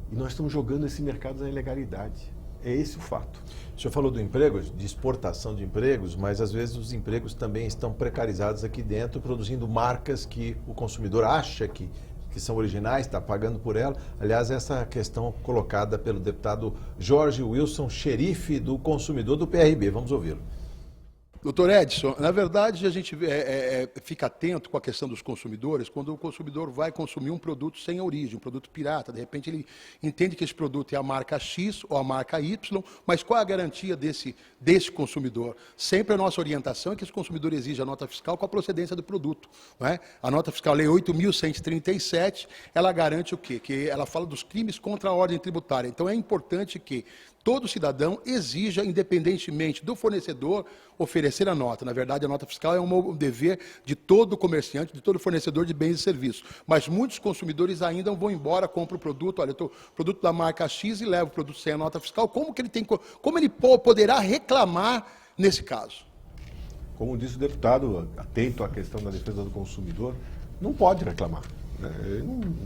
E nós estamos jogando esse mercado na ilegalidade. É esse o fato. O senhor falou do emprego, de exportação de empregos, mas às vezes os empregos também estão precarizados aqui dentro, produzindo marcas que o consumidor acha que são originais, está pagando por ela. Aliás, essa questão colocada pelo deputado Jorge Wilson, xerife do consumidor do PRB. Vamos ouvi-lo. Doutor Edson, na verdade a gente fica atento com a questão dos consumidores quando o consumidor vai consumir um produto sem origem, um produto pirata. De repente ele entende que esse produto é a marca X ou a marca Y, mas qual é a garantia desse consumidor? Sempre a nossa orientação é que esse consumidor exija a nota fiscal com a procedência do produto. Não é? A nota fiscal, Lei 8.137, ela garante o quê? Que ela fala dos crimes contra a ordem tributária. Então é importante que todo cidadão exija, independentemente do fornecedor, oferecer a nota. Na verdade, a nota fiscal é um dever de todo comerciante, de todo fornecedor de bens e serviços. Mas muitos consumidores ainda vão embora, compram o produto, olha, eu produto da marca X e levo o produto sem a nota fiscal. Como ele poderá reclamar nesse caso? Como disse o deputado, atento à questão da defesa do consumidor, não pode reclamar.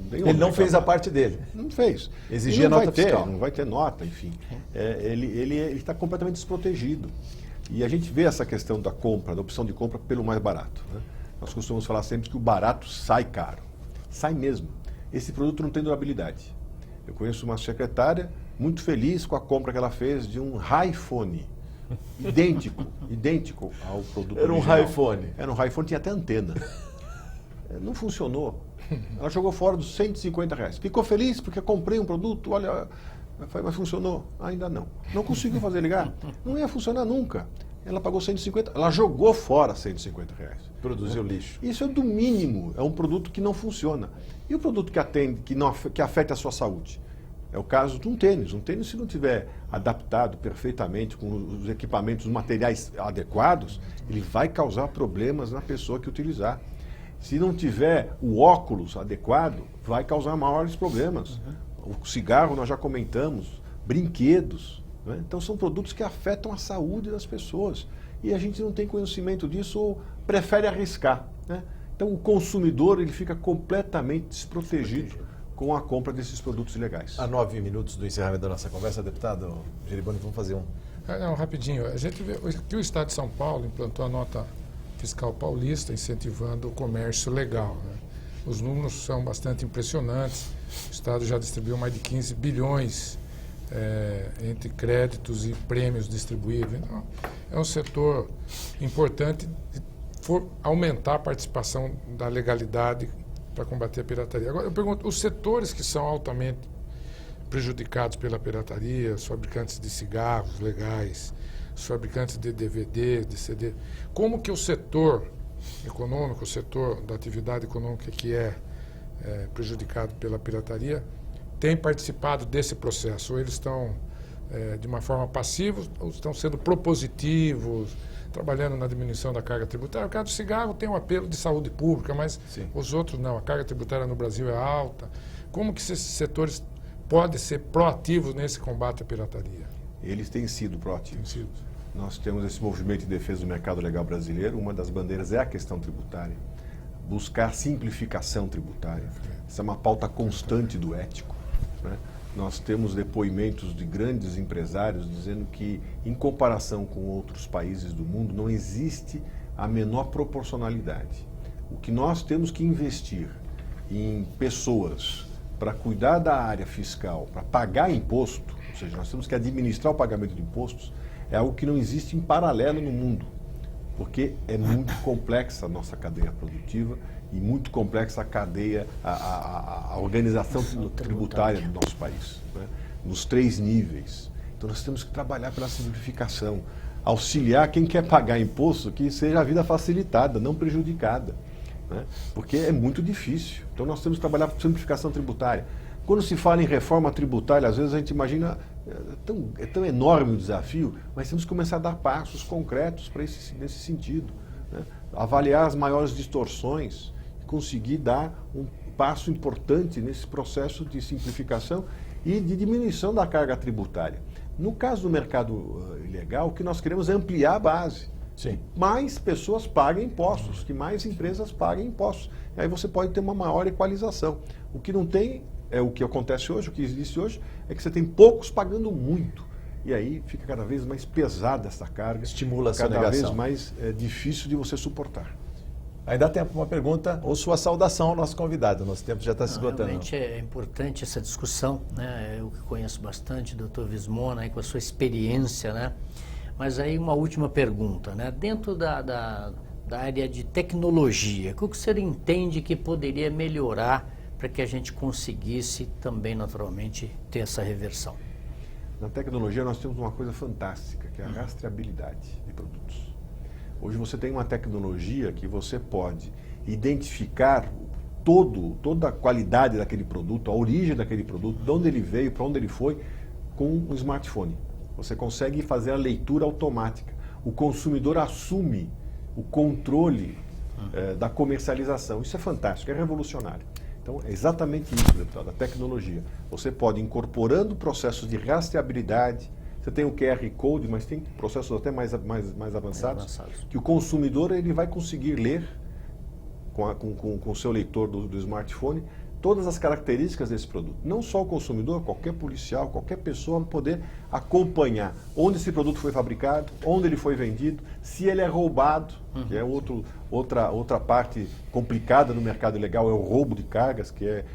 Ele não fez a parte dele. Não fez. Exigia nota fiscal. Não vai ter nota, enfim. Ele está completamente desprotegido. E a gente vê essa questão da compra, da opção de compra pelo mais barato, né? Nós costumamos falar sempre que o barato sai caro. Sai mesmo. Esse produto não tem durabilidade. Eu conheço uma secretária, muito feliz com a compra que ela fez de um iPhone. Idêntico ao produto Era um original. iPhone. Era um iPhone, tinha até antena. Não funcionou. Ela jogou fora dos R$150. Ficou feliz porque comprei um produto, olha, mas funcionou? Ainda não. Não conseguiu fazer ligar? Não ia funcionar nunca. Ela pagou 150, ela jogou fora R$150. Produziu lixo. Isso é do mínimo, é um produto que não funciona. E o produto que atende, que afeta a sua saúde? É o caso de um tênis. Um tênis, se não tiver adaptado perfeitamente com os equipamentos, os materiais adequados, ele vai causar problemas na pessoa que utilizar. Se não tiver o óculos adequado, vai causar maiores problemas. O cigarro, nós já comentamos, brinquedos. Né? Então, são produtos que afetam a saúde das pessoas. E a gente não tem conhecimento disso ou prefere arriscar. Né? Então, o consumidor ele fica completamente desprotegido com a compra desses produtos ilegais. A 9 minutos do encerramento da nossa conversa, deputado Geriboni, vamos fazer um... Não, rapidinho. A gente vê que o Estado de São Paulo implantou a nota fiscal paulista incentivando o comércio legal. Né? Os números são bastante impressionantes. O Estado já distribuiu mais de 15 bilhões entre créditos e prêmios distribuídos. Então, é um setor importante for aumentar a participação da legalidade para combater a pirataria. Agora, eu pergunto, os setores que são altamente prejudicados pela pirataria, os fabricantes de cigarros legais, os fabricantes de DVD, de CD, como que o setor econômico, o setor da atividade econômica que é prejudicado pela pirataria, tem participado desse processo? Ou eles estão de uma forma passiva, ou estão sendo propositivos, trabalhando na diminuição da carga tributária? O caso do cigarro tem um apelo de saúde pública, mas Sim. Os outros não. A carga tributária no Brasil é alta. Como que esses setores podem ser proativos nesse combate à pirataria? Eles têm sido proativos. Tem sido. Nós temos esse movimento de defesa do mercado legal brasileiro. Uma das bandeiras é a questão tributária. Buscar simplificação tributária. Essa é uma pauta constante do ético. Né? Nós temos depoimentos de grandes empresários dizendo que, em comparação com outros países do mundo, não existe a menor proporcionalidade. O que nós temos que investir em pessoas para cuidar da área fiscal, para pagar imposto, ou seja, nós temos que administrar o pagamento de impostos, é algo que não existe em paralelo no mundo, porque é muito complexa a nossa cadeia produtiva e muito complexa a cadeia, a organização tributária do nosso país, né? Nos 3 níveis. Então nós temos que trabalhar pela simplificação, auxiliar quem quer pagar imposto que seja a vida facilitada, não prejudicada, né? Porque é muito difícil. Então nós temos que trabalhar por simplificação tributária. Quando se fala em reforma tributária, às vezes a gente imagina, é tão enorme o desafio, mas temos que começar a dar passos concretos nesse sentido, né? Avaliar as maiores distorções, conseguir dar um passo importante nesse processo de simplificação e de diminuição da carga tributária. No caso do mercado ilegal, o que nós queremos é ampliar a base. Sim. Mais pessoas paguem impostos, que mais empresas paguem impostos. Aí você pode ter uma maior equalização. O que não tem, é o que acontece hoje, o que existe hoje, é que você tem poucos pagando muito. E aí fica cada vez mais pesada essa carga. Estimula a cada sonegação. vez mais difícil de você suportar. Ainda dá tempo para uma pergunta ou sua saudação ao nosso convidado. Nosso tempo já está se esgotando. Realmente é importante essa discussão, né? Eu que conheço bastante o doutor Vismona, aí, com a sua experiência, né? Mas aí uma última pergunta, né? Dentro da área de tecnologia, o que você entende que poderia melhorar para que a gente conseguisse também, naturalmente, ter essa reversão? Na tecnologia nós temos uma coisa fantástica, que é a rastreabilidade de produtos. Hoje você tem uma tecnologia que você pode identificar toda a qualidade daquele produto, a origem daquele produto, de onde ele veio, para onde ele foi, com um smartphone. Você consegue fazer a leitura automática. O consumidor assume o controle da comercialização. Isso é fantástico, é revolucionário. Então, é exatamente isso, deputado, a tecnologia. Você pode, incorporando processos de rastreabilidade, você tem o QR Code, mas tem processos até mais avançados, que o consumidor ele vai conseguir ler com o seu leitor do smartphone todas as características desse produto. Não só o consumidor, qualquer policial, qualquer pessoa vai poder acompanhar onde esse produto foi fabricado, onde ele foi vendido, se ele é roubado, que é outra parte complicada no mercado ilegal, é o roubo de cargas, que é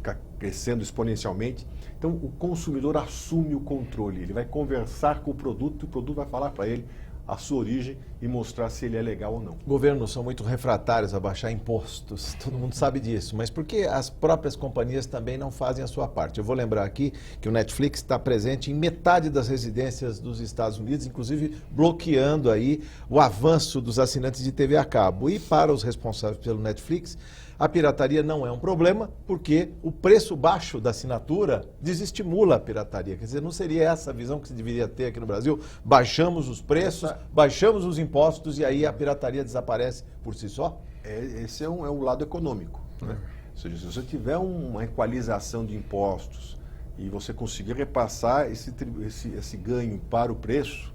ficar crescendo exponencialmente. Então, o consumidor assume o controle, ele vai conversar com o produto e o produto vai falar para ele a sua origem e mostrar se ele é legal ou não. Governos são muito refratários a baixar impostos, todo mundo sabe disso, mas por que as próprias companhias também não fazem a sua parte? Eu vou lembrar aqui que o Netflix está presente em metade das residências dos Estados Unidos, inclusive bloqueando aí o avanço dos assinantes de TV a cabo. E para os responsáveis pelo Netflix, a pirataria não é um problema, porque o preço baixo da assinatura desestimula a pirataria. Quer dizer, não seria essa a visão que se deveria ter aqui no Brasil? Baixamos os preços, baixamos os impostos e aí a pirataria desaparece por si só? Esse é um lado econômico, né? Ou seja, se você tiver uma equalização de impostos e você conseguir repassar esse ganho para o preço,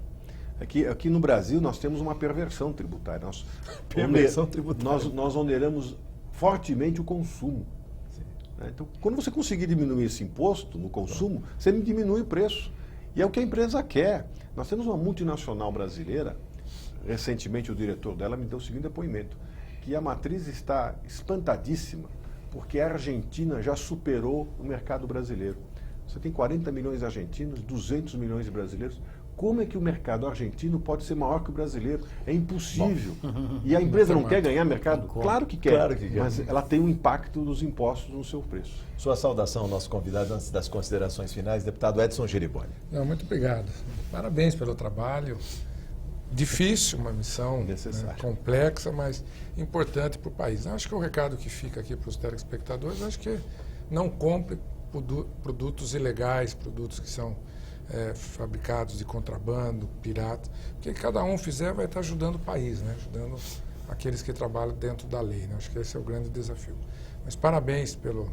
aqui no Brasil nós temos uma perversão tributária. Nós oneramos fortemente o consumo. Então, quando você conseguir diminuir esse imposto no consumo, você diminui o preço. E é o que a empresa quer. Nós temos uma multinacional brasileira, recentemente o diretor dela me deu o seguinte depoimento, que a matriz está espantadíssima, porque a Argentina já superou o mercado brasileiro. Você tem 40 milhões de argentinos, 200 milhões de brasileiros. Como é que o mercado argentino pode ser maior que o brasileiro? É impossível. E a empresa não quer ganhar mercado? Claro que quer, mas ela tem um impacto dos impostos no seu preço. Sua saudação ao nosso convidado antes das considerações finais, deputado Edson Geriboni. Não, muito obrigado. Parabéns pelo trabalho. Difícil, uma missão complexa, mas importante para o país. Acho que o recado que fica aqui para os telespectadores, acho que não compre produtos ilegais, produtos que são fabricados de contrabando, pirata. Porque cada um fizer vai estar ajudando o país, né? Ajudando aqueles que trabalham dentro da lei, né? Acho que esse é o grande desafio. Mas parabéns pelo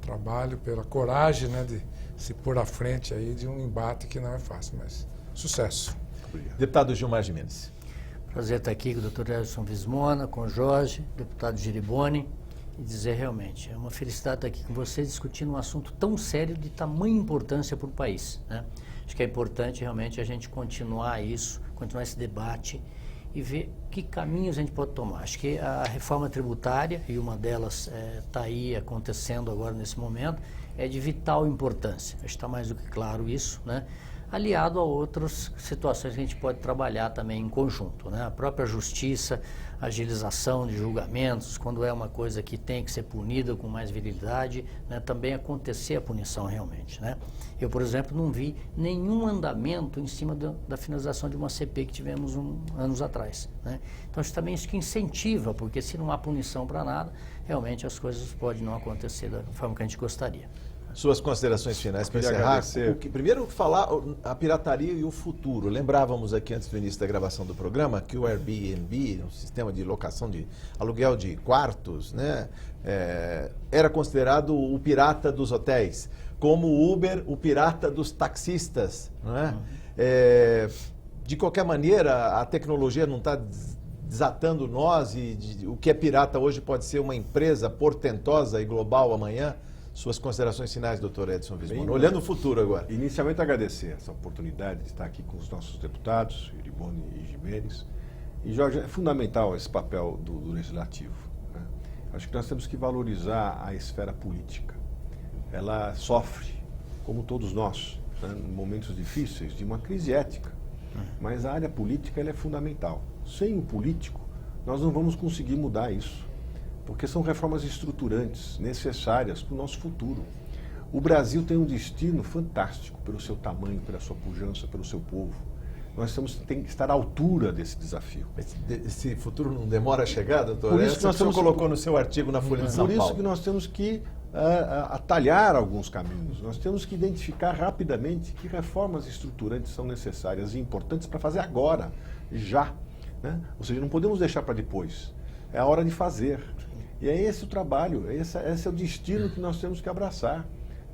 trabalho, pela coragem, né, de se pôr à frente aí de um embate que não é fácil, mas sucesso. Obrigado. Deputado Gilmar Gimenez. Prazer estar aqui com o doutor Edson Vismona, com o Jorge, deputado Geriboni, e dizer realmente, é uma felicidade estar aqui com vocês discutindo um assunto tão sério de tamanha importância para o país, né? Acho que é importante realmente a gente continuar esse debate e ver que caminhos a gente pode tomar. Acho que a reforma tributária, e uma delas está aí acontecendo agora nesse momento, é de vital importância. Acho que está mais do que claro isso, né? Aliado a outras situações que a gente pode trabalhar também em conjunto, né? A própria justiça, agilização de julgamentos, quando é uma coisa que tem que ser punida com mais virilidade, né? Também acontecer a punição realmente, né? Eu, por exemplo, não vi nenhum andamento em cima da finalização de uma CP que tivemos anos atrás, né? Então, acho também isso que incentiva, porque se não há punição para nada, realmente as coisas podem não acontecer da forma que a gente gostaria. Suas considerações finais para encerrar. Primeiro, falar a pirataria e o futuro. Lembrávamos aqui antes do início da gravação do programa que o Airbnb, um sistema de locação de aluguel de quartos, né, era considerado o pirata dos hotéis, como o Uber, o pirata dos taxistas, não é? De qualquer maneira, a tecnologia não está desatando nós e o que é pirata hoje pode ser uma empresa portentosa e global amanhã. Suas considerações finais, doutor Edson Vismona, olhando o futuro agora. Inicialmente, agradecer essa oportunidade de estar aqui com os nossos deputados, Geriboni e Gimenez. E, Jorge, é fundamental esse papel do Legislativo, né? Acho que nós temos que valorizar a esfera política. Ela sofre, como todos nós, né, em momentos difíceis, de uma crise ética. Mas a área política ela é fundamental. Sem o político, nós não vamos conseguir mudar isso. Porque são reformas estruturantes, necessárias para o nosso futuro. O Brasil tem um destino fantástico pelo seu tamanho, pela sua pujança, pelo seu povo. Nós tem que estar à altura desse desafio. Esse futuro não demora a chegar, doutor? Por isso que nós colocou no seu artigo na Folha de São Paulo. Por isso que nós temos que atalhar alguns caminhos. Nós temos que identificar rapidamente que reformas estruturantes são necessárias e importantes para fazer agora, já, né? Ou seja, não podemos deixar para depois. É a hora de fazer. E é esse o trabalho, esse é o destino que nós temos que abraçar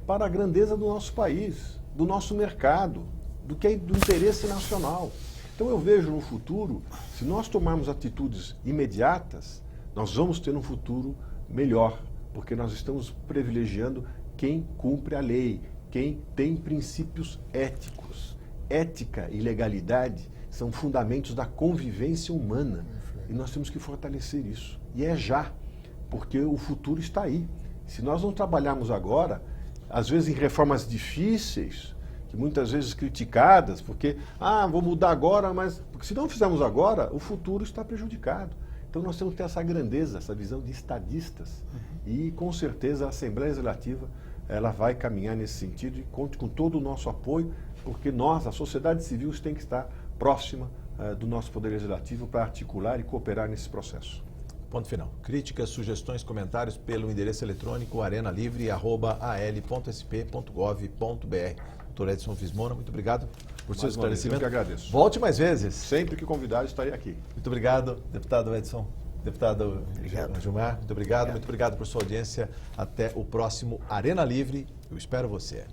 para a grandeza do nosso país, do nosso mercado, do interesse nacional. Então eu vejo no futuro, se nós tomarmos atitudes imediatas, nós vamos ter um futuro melhor, porque nós estamos privilegiando quem cumpre a lei, quem tem princípios éticos. Ética e legalidade são fundamentos da convivência humana e nós temos que fortalecer isso. E é já. Porque o futuro está aí. Se nós não trabalharmos agora, às vezes em reformas difíceis, que muitas vezes criticadas, porque, vou mudar agora, mas porque se não fizermos agora, o futuro está prejudicado. Então nós temos que ter essa grandeza, essa visão de estadistas. E com certeza a Assembleia Legislativa ela vai caminhar nesse sentido e conte com todo o nosso apoio, porque nós, a sociedade civil, tem que estar próxima do nosso Poder Legislativo para articular e cooperar nesse processo. Ponto final. Críticas, sugestões, comentários pelo endereço eletrônico arenalivre@al.sp.gov.br. Doutor Edson Vismona, muito obrigado por seu esclarecimento. Eu que agradeço. Volte mais vezes. Sempre que convidado, estarei aqui. Muito obrigado, deputado Edson. Deputado Gilmar, muito obrigado. Muito obrigado por sua audiência. Até o próximo Arena Livre. Eu espero você.